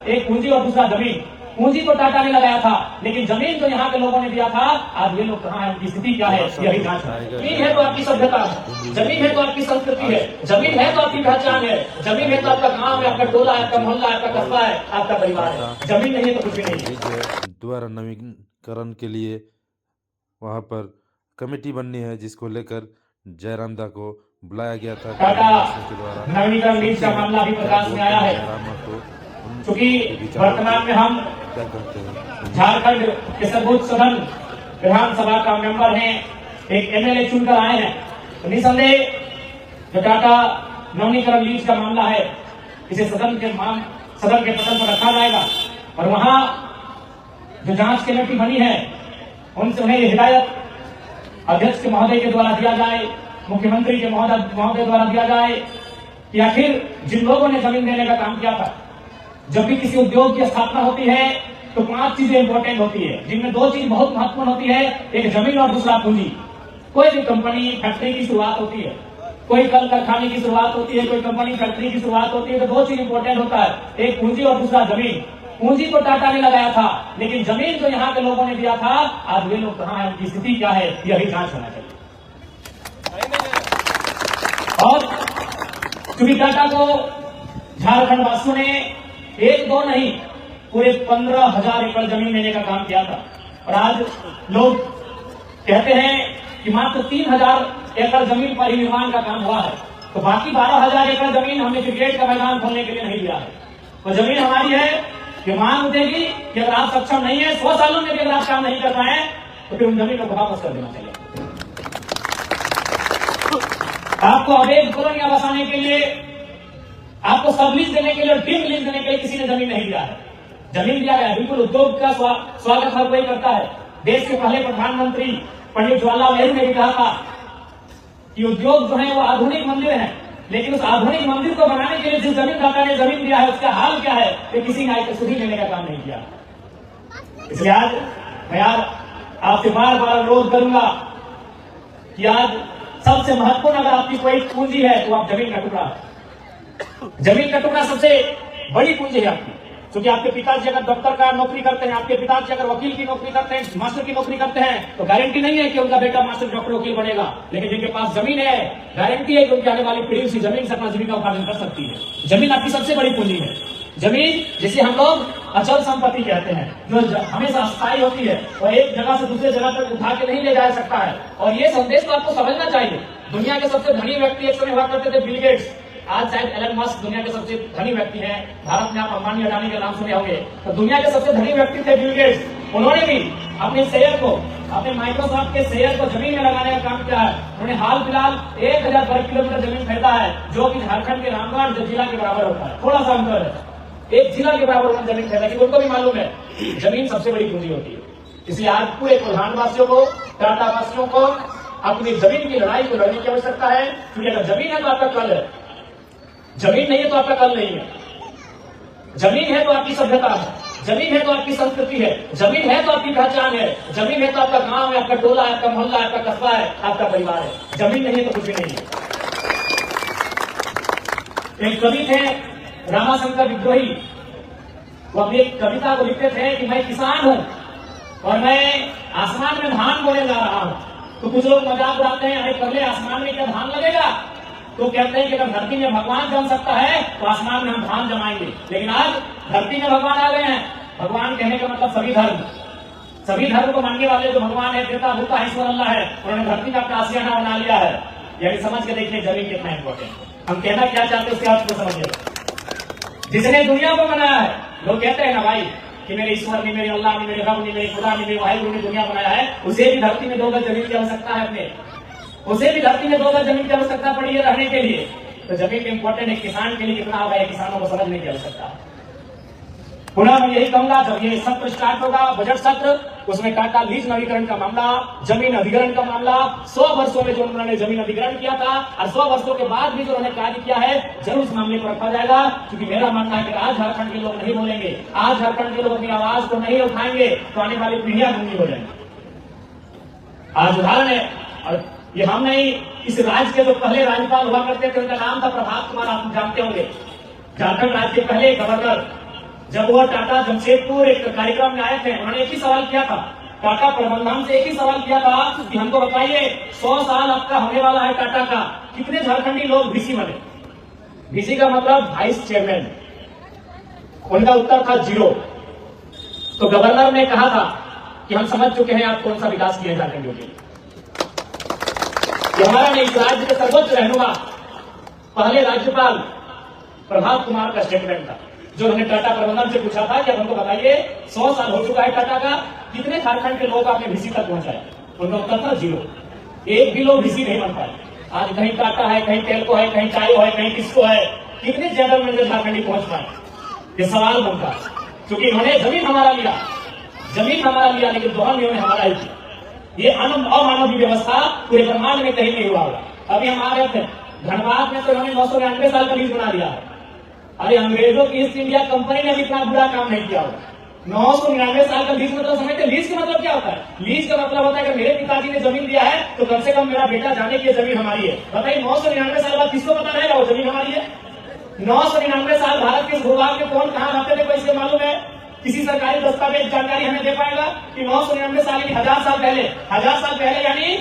एक पूंजी और दूसरा जमीन। पूंजी तो टाटा ने लगाया था, लेकिन जमीन तो यहाँ के लोगों ने दिया था। आज ये लोग कहाँ है, उनकी स्थिति क्या है, यही जांच है। जमीन है तो आपकी सभ्यता है, जमीन है तो आपकी संस्कृति है, जमीन है तो आपकी पहचान है, जमीन है तो आपका गांव है, आपका टोला है, आपका मोहल्ला है, आपका कस्बा है, आपका परिवार है। जमीन नहीं है तो कुछ भी नहीं है। द्वारा नवीनीकरण के लिए वहाँ पर कमेटी बननी है, जिसको लेकर जयराम दा को बुलाया गया था टाटा के द्वारा। नवीनीकरण लीज का मामला भी प्रकाश में आया है। क्योंकि वर्तमान में हम क्या कहते हैं, झारखंड के सर्वोच्च सदन विधानसभा का मेंबर हैं, एक एमएलए चुनकर आए हैं, तो निसंदेह जो टाटा नवीनीकरण लीज का मामला है, इसे सदन के पटल पर रखा जाएगा और वहां जो जांच कमेटी बनी है उनसे उन्हें हिदायत अध्यक्ष के महोदय के द्वारा दिया जाए, मुख्यमंत्री के महोदय द्वारा दिया जाए कि आखिर जिन लोगों ने जमीन देने का काम किया था, जब भी किसी उद्योग की स्थापना होती है तो 5 चीजें इंपॉर्टेंट होती है, जिनमें 2 चीज बहुत महत्वपूर्ण होती है, एक जमीन और दूसरा पूंजी। कोई भी कंपनी फैक्ट्री की शुरुआत होती है, कोई कल कारखाने की शुरुआत होती है, कोई कंपनी फैक्ट्री की शुरुआत होती है, तो 2 चीज इंपॉर्टेंट होता है, एक पूंजी और दूसरा जमीन। पूंजी तो टाटा ने लगाया था, लेकिन जमीन तो यहाँ के लोगों ने दिया था। आज वे लोग कहाँ है, उनकी स्थिति क्या है, यही जांच होना चाहिए। और क्योंकि टाटा को झारखंड वासियों ने 1-2 नहीं, पूरे 15,000 एकड़ जमीन लेने का काम किया था और आज लोग कहते हैं कि मात्र 3,000 एकड़ जमीन पर ही निर्माण का काम हुआ है, तो बाकी 12,000 एकड़ जमीन हमने क्रिकेट का मैदान खोलने के लिए नहीं दिया है। तो जमीन हमारी है कि मांग उठेगी कि अगर आप सक्षम नहीं है, 100 सालों में भी अगर आप काम नहीं कर पाए तो फिर उन जमीन को वापस कर देना चाहिए। आपको अवैध कॉलोनियां बसाने के लिए, आपको सब लीज देने के लिए और टीम लीज देने के लिए किसी ने जमीन नहीं दिया है। जमीन दिया गया, बिल्कुल उद्योग का स्वागत हर कोई करता है। देश के पहले प्रधानमंत्री पंडित जवाहरलाल नेहरू ने भी कहा था कि उद्योग जो है वो आधुनिक मंदिर है, लेकिन उस आधुनिक मंदिर को बनाने के लिए जिस जमीनदाता ने जमीन दिया है उसका हाल क्या है, कि किसी ने आज सुधी लेने का काम नहीं किया। इसलिए आज मैं आपसे बार बार अनुरोध करूंगा कि आज सबसे महत्वपूर्ण अगर आपकी कोई पूंजी है तो आप जमीन का टुकड़ा, जमीन का टुकड़ा सबसे बड़ी पूंजी है आपकी। क्योंकि आपके पिताजी अगर दफ्तर का नौकरी करते हैं, आपके पिताजी अगर वकील की नौकरी करते हैं, मास्टर की नौकरी करते हैं, तो गारंटी नहीं है कि उनका बेटा मास्टर, डॉक्टर, वकील बनेगा। लेकिन जिनके पास जमीन है, गारंटी है कि उनकी आने वाली पीढ़ी उसी जमीन से अपना जीविका उपार्जन कर सकती है। जमीन आपकी सबसे बड़ी पूंजी है। जमीन जिसे हम लोग अचल संपत्ति कहते हैं, जो हमेशा अस्थायी होती है और एक जगह से दूसरे जगह तक उठा के नहीं ले जा सकता है। और ये संदेश तो आपको समझना चाहिए। दुनिया के सबसे धनी व्यक्ति एक समय हुआ करते थे बिल गेट्स, आज शायद एलन मस्क दुनिया के सबसे धनी व्यक्ति हैं। भारत में आप अंबानी अडानी के नाम सुने होंगे, तो दुनिया के सबसे धनी व्यक्ति थे बिल गेट्स। उन्होंने भी अपने शेयर को, अपने माइक्रोसॉफ्ट के शेयर को जमीन में लगाने का काम किया है। उन्होंने हाल फिलहाल 1000 वर्ग किलोमीटर जमीन खरीदा है, जो कि झारखंड के रामगढ़ जो जिला के बराबर होता है, थोड़ा सा अंतर है, एक जिला के बराबर उन्होंने जमीन खरीदा, क्योंकि उनको भी मालूम है जमीन सबसे बड़ी पूंजी होती है। इसलिए आज पूरे प्रधानवासियों को, टाटा वासियों को अपनी जमीन की लड़ाई को लड़ने की आवश्यकता है। क्योंकि अगर जमीन है तो आपका कल है, जमीन नहीं है तो आपका कल नहीं है। जमीन है तो आपकी सभ्यता है, जमीन है तो आपकी संस्कृति है, जमीन है तो आपकी पहचान है, जमीन है तो आपका गांव है, आपका टोला है, आपका मोहल्ला है, आपका कस्बा है, आपका परिवार है। जमीन नहीं है तो कुछ भी नहीं है। एक कवि थे रामाशंकर विद्रोही, वो अपनी एक कविता को लिखते थे कि मैं किसान हूं और मैं आसमान में धान बोने जा रहा हूं। तो कुछ लोग मजाक उड़ाते हैं, अरे पहले आसमान में क्या धान लगेगा? तो कहते हैं कि अगर धरती में भगवान जम सकता है तो आसमान में हम धान जमाएंगे। लेकिन आज धरती में भगवान आ गए हैं। भगवान कहने का मतलब सभी धर्म को मानने वाले जो भगवान है, देवता भूता ईश्वर अल्लाह है, उन्होंने धरती में अपना आशियाना बना लिया है। यानी समझ के देखिए जमीन कितना इंपॉर्टेंट। हम कहना क्या चाहते हैं उसके अर्थ को समझिए। जिसने दुनिया को बनाया है, लोग कहते हैं ना भाई कि मेरे ईश्वर ने, मेरे अल्लाह ने, मेरे रब ने, मेरे खुदा ने, मेरे वाहिगुरु ने दुनिया बनाया है, उसे भी धरती में 2 गज जमीन की आवश्यकता है। अपने उसे भी धरती में 2 गज जमीन की आवश्यकता पड़ी है रहने के लिए। तो जमीन इंपॉर्टेंट है। किसान के लिए कितना होगा ये किसानों को समझने की आवश्यकता। पुनः मैं यही कहूंगा, जब ये सत्र स्टार्ट होगा, बजट सत्र, उसमें टाटा लीज नवीकरण का मामला, जमीन अधिग्रहण का मामला, 100 वर्षों में जो उन्होंने जमीन अधिग्रहण किया था और 100 वर्षों के बाद भी जो उन्होंने कार्य किया है, जरूर इस मामले पर रखा जाएगा। क्योंकि मेरा मानना है कि आज झारखंड के लोग नहीं बोलेंगे, आज झारखंड के लोग अपनी आवाज को नहीं उठाएंगे तो आने वाली पीढ़ियां गंदी हो जाएंगी। आज उदाहरण है, और ये हम नहीं, इस राज्य के जो पहले राज्यपाल हुआ करते थे उनका नाम था प्रभात कुमार, आप जानते होंगे। झारखंड राज्य के पहले गवर्नर जब वह टाटा जमशेदपुर एक कार्यक्रम में आए थे, उन्होंने एक ही सवाल किया था, टाटा प्रबंधन से एक ही सवाल किया था कि हमको बताइए 100 साल आपका होने वाला है टाटा का, कितने झारखंडी लोग वीसी बने? वीसी का मतलब वाइस चेयरमैन। उनका उत्तर था 0। तो गवर्नर ने कहा था कि हम समझ चुके हैं आप कौन सा विकास किए झारखंडियों के लिए। हमारा नहीं, इस राज्य के सर्वोच्च रहनुमा पहले राज्यपाल प्रभात कुमार का स्टेटमेंट था, जो उन्होंने टाटा प्रबंधन से पूछा था कि अब हमको बताइए 100 साल हो चुका है टाटा का, कितने झारखंड के लोग आपने वीसी तक पहुंचाया? उनका उत्तर था 0। एक भी लोग वीसी नहीं बन पाए। आज कहीं टाटा है, कहीं टेल्को है, कहीं टायो है, कहीं किसको है, कितने जनरल मैनेजर झारखंडी पहुंच पाए? ये सवाल बनता, क्योंकि इन्होंने जमीन हमारा लिया, लेकिन दोहन इन्होंने हमारा ही किया। ये अमानवीय व्यवस्था पूरे ब्रह्मांड में कहीं नहीं हुआ होगा। अभी हम आ रहे थे धनबाद में, तो इन्होंने 999 साल का लीज बना दिया है। अरे अंग्रेजों की ईस्ट इंडिया कंपनी ने भी इतना बुरा काम नहीं किया होगा। 999 साल का लीज मतलब समझते? लीज का मतलब क्या होता है? लीज का मतलब होता है कि मेरे पिताजी ने जमीन दिया है तो कम से कम मेरा बेटा जाने की जमीन हमारी है। बताइए 999 साल बाद किसको पता रहेगा वो जमीन हमारी है? 999 साल भारत के भूभाग में कौन कहां रहते थे, कोई इसके मालूम है? किसी सरकारी दस्तावेज जानकारी हमें दे पाएगा कि 999 साल यानी 1000 साल पहले यानी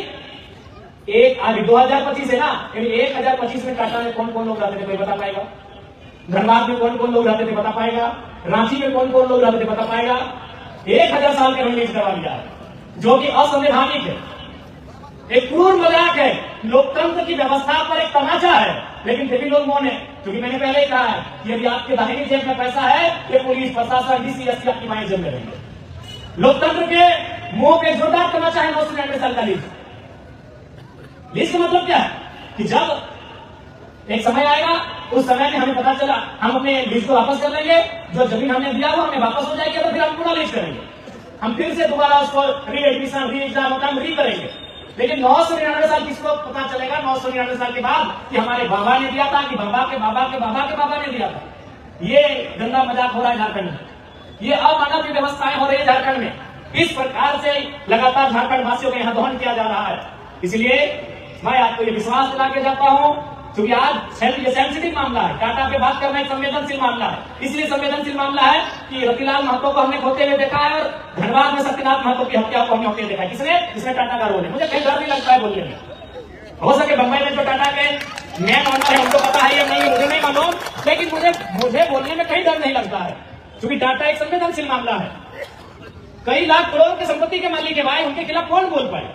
अभी 2025 है ना, यानी 1025 में टाटा में कौन कौन लोग रहते थे, कोई बता पाएगा? धनबाद में कौन कौन लोग रहते थे, बता पाएगा? रांची में कौन कौन लोग रहते थे, बता पाएगा? 1000 साल के रिलीज करवा दिया है, जो कि असंवैधानिक है, एक क्रूर मजाक है, लोकतंत्र की व्यवस्था पर एक तमाचा है। लेकिन फिर भी लोग मौन है, क्योंकि मैंने पहले ही कहा है कि यदि आपके दाहिनी जेब में पैसा है, ये पुलिस प्रशासन डीसी एसपी आपकी बाएं जेब में रहेंगे। लोकतंत्र के मुंह पे जोरदार तमाचा है 999 साल का लीज। लीज का मतलब क्या है कि जब एक समय आएगा, उस समय में हमें पता चला हम अपने लीज को वापस कर लेंगे, जो जमीन हमने दिया वो हमें वापस हो जाएगी, तो फिर हम पूरा लीज करेंगे, हम फिर से दोबारा उसको री एडमिशन री एग्जाम होता है री करेंगे। लेकिन 999 साल किसको पता चलेगा 999 साल के बाद कि हमारे बाबा ने दिया था, कि बाबा के बाबा के बाबा के बाबा ने दिया था। ये गंदा मजाक हो रहा है झारखंड में, ये अमानवीय व्यवस्थाएं हो रही है झारखंड में। इस प्रकार से लगातार झारखंड वासियों के यहाँ दोहन किया जा रहा है। इसलिए मैं आपको ये विश्वास दिला के जाता हूं, क्योंकि आज ये सेंसिटिव मामला है, टाटा पे बात करना एक संवेदनशील मामला है। इसलिए संवेदनशील मामला है कि रतिलाल महतो को हमने खोते हुए देखा है, और धनबाद में सत्यनाथ महतो की हत्या को हमने होते देखा है। किसने? जिसने टाटा का रोल है। मुझे कहीं डर नहीं लगता है बोलने में। हो सके बंबई में जो टाटा के मेन ओनर है उनको पता है या नहीं, मुझे नहीं मालूम, लेकिन मुझे बोलने में कहीं डर नहीं लगता है, क्योंकि टाटा एक संवेदनशील मामला है। कई लाख करोड़ की संपत्ति के मालिक है भाई, उनके खिलाफ कौन बोल पाए?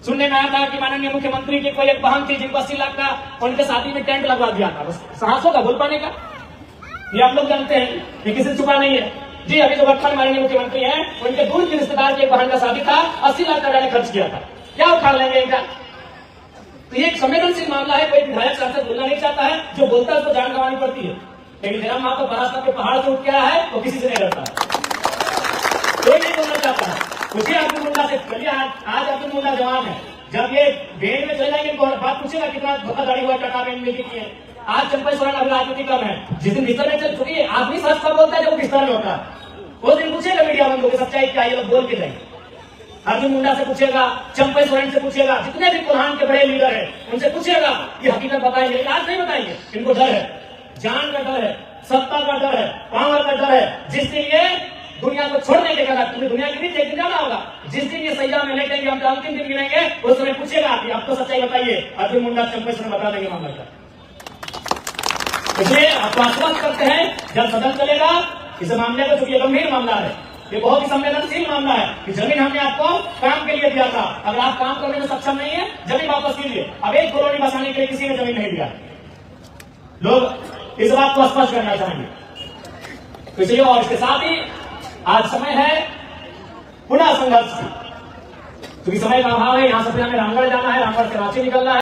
सुनने में आया था कि माननीय मुख्यमंत्री की कोई एक बहन थी जिनको 80 लाख का उनके शादी में टेंट लगवा दिया था। बस साहस होगा बोल पाने का? ये आप लोग जानते हैं, ये किसी से छुपा नहीं है जी। अभी जो वर्तमान माननीय मुख्यमंत्री हैं, उनके दूर के रिश्तेदार की एक बहन का शादी था, 80 लाख का मैंने खर्च किया था। क्या उखाड़ लेंगे इनका? तो ये एक संवेदनशील मामला है। कोई विधायक सांसद बोलना नहीं चाहता है, जो बोलता है उसको जान गंवानी पड़ती है। लेकिन जयराम महतो बरासत के पहाड़ से उठ के आया है, तो किसी से नहीं डरता है, कोई नहीं बोलना चाहता है। उसी अर्जुन मुंडा से चलिए, आज अर्जुन मुंडा जवान है, जब ये बेड में चले जाएंगे बात पूछेगा कितना धोखाधड़ी हुआ टाटा में मिलती है। आज चंपई सोरेन अभी राजनीति कर रहे हैं, जिस दिन बिस्तर में चल चुकी है, आदमी सच कब बोलता है जब वो बिस्तर में होता है। उस दिन पूछेगा मीडिया बंधु की सच्चाई क्या, ये लोग बोल के जाएंगे। अर्जुन मुंडा से पूछेगा, चंपई सोरेन से पूछेगा, जितने भी कोल्हान के बड़े लीडर है उनसे पूछेगा, ये हकीकत बताएंगे। आज नहीं बताएंगे, इनको डर है, जान का डर है, सत्ता का डर है, पावर का डर है। जिस दिन ये दुनिया को छोड़ने के बाद पूरी दुनिया के बीच एक दिन जाना होगा, जिस दिन ये सैया में लेटेंगे, हम अंतिम दिन गिनेंगे, उस समय पूछेगा कि आपको सच्चाई बताइए। अर्जुन मुंडा चंपई सोरेन बता देंगे मामला क्या। इसलिए आपको आश्वस्त करते हैं, जब सदन चलेगा इस मामले को, चूंकि गंभीर मामला है, ये बहुत ही संवेदनशील मामला है कि जमीन हमने आपको काम के लिए दिया था, अगर आप काम करने में सक्षम नहीं है जमीन वापस कीजिए। अब एक कॉलोनी बसाने के लिए किसी ने जमीन नहीं दिया, लोग इस बात को स्पष्ट करना चाहेंगे। इसलिए और इसके साथ ही आज समय है पुनः संघर्ष की, क्योंकि समय का अभाव है। यहां से फिर हमें रामगढ़ जाना है, रामगढ़ से रांची निकलना है।